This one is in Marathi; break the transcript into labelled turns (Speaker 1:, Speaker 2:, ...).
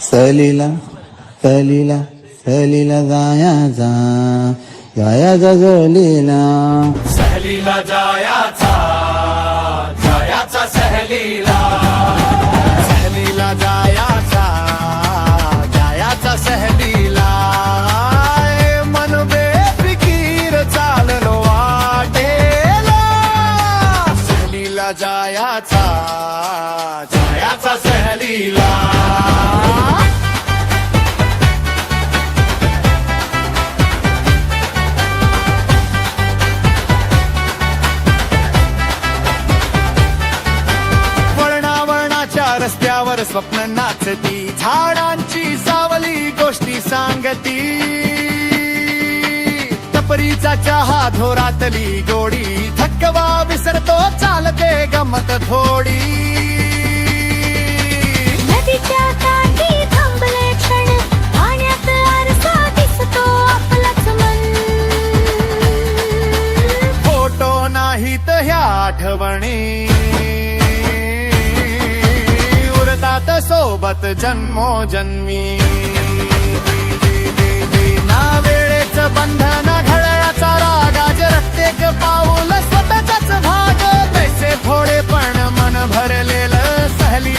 Speaker 1: सहलीला सहलीला सहलीला जायाचा जायाचा सहलीला
Speaker 2: सहलीला जायाचा जायाचा सहलीला
Speaker 3: सहलीला जायाचा जायाचा सहलीला मन बेफिकीर चाललो वाटेला सहलीला जायाचा
Speaker 2: जायाचा सहलीला
Speaker 3: रस्त्यावर स्वप्न नाचती झाडांची सावली गोष्टी सांगती टपरीचा चहा धोरातली गोडी थकवा विसरतो चालते गमत थोडी
Speaker 4: नदीच्या काठी थांबले क्षण पाण्यात आरसा दिसतो आपलाच मन
Speaker 3: फोटो नाहीत ह्या आठवणी सोबत जन्मोजन्मी ना वेळेच बंधन घड्याळाचा राग आज प्रत्येक पाऊल स्वतःचाच भाग पैसे थोडे पण मन भरलेलं सहली